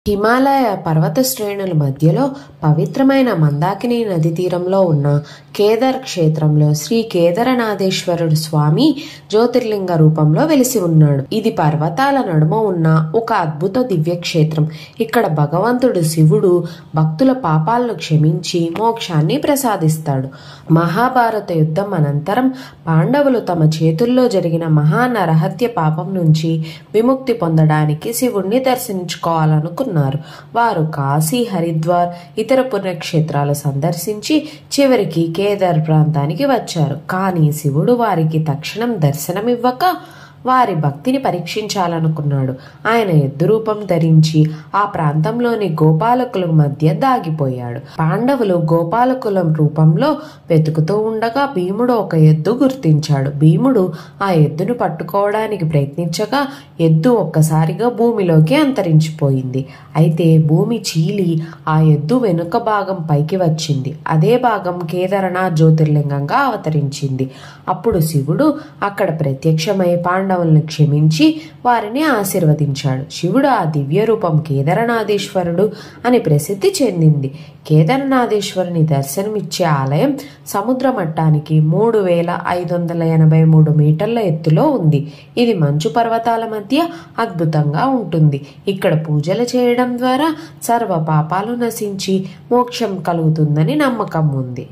హిమాలయ పర్వత శ్రేణుల మధ్యలో పవిత్రమైన మందాకిని నది తీరంలో ఉన్న కేదార్ క్షేత్రంలో శ్రీ కేదారనాథేశ్వరుడు స్వామి జ్యోతిర్లింగ రూపంలో వెలిసి ఉన్నాడు. ఇది పర్వతాల నడుమ ఉన్న ఒక అద్భుత దివ్య క్షేత్రం. ఇక్కడ భగవంతుడు శివుడు భక్తుల పాపాలను క్షమించి మోక్షాన్ని ప్రసాదిస్తాడు. మహాభారత యుద్ధం అనంతరం పాండవులు తమ చేతుల్లో జరిగిన మహానరహత్య పాపం నుంచి విముక్తి పొందడానికి శివుణ్ణి దర్శించుకోవాలనుకున్నారు. వారు కాశీ, హరిద్వార్, ఇతర పుణ్యక్షేత్రాలు సందర్శించి చివరికి కేదార్ ప్రాంతానికి వచ్చారు. కానీ శివుడు వారికి తక్షణం దర్శనమివ్వక వారి భక్తిని పరీక్షించాలనుకున్నాడు. ఆయన ఎద్దు రూపం ధరించి ఆ ప్రాంతంలోని గోపాలకుల మధ్య దాగిపోయాడు. పాండవులు గోపాలకుల రూపంలో వెతుకుతూ ఉండగా భీముడు ఒక ఎద్దు గుర్తించాడు. భీముడు ఆ ఎద్దును పట్టుకోవడానికి ప్రయత్నించగా ఎద్దు ఒక్కసారిగా భూమిలోకి అంతరించిపోయింది. అయితే భూమి చీలి ఆ ఎద్దు వెనుక భాగం పైకి వచ్చింది. అదే భాగం కేదారనాథ్ జ్యోతిర్లింగంగా అవతరించింది. అప్పుడు శివుడు అక్కడ ప్రత్యక్షమై పాండవులను క్షమించి వారిని ఆశీర్వదించాడు. శివుడు ఆ దివ్య రూపం కేదారనాథేశ్వరుడు అని ప్రసిద్ధి చెందింది. కేదారనాథేశ్వరుని దర్శనమిచ్చే ఆలయం సముద్ర మట్టానికి 3583 మీటర్ల ఎత్తులో ఉంది. ఇది మంచు పర్వతాల మధ్య అద్భుతంగా ఉంటుంది. ఇక్కడ పూజలు చేయడం ద్వారా సర్వ పాపాలు నశించి మోక్షం కలుగుతుందని నమ్మకం ఉంది.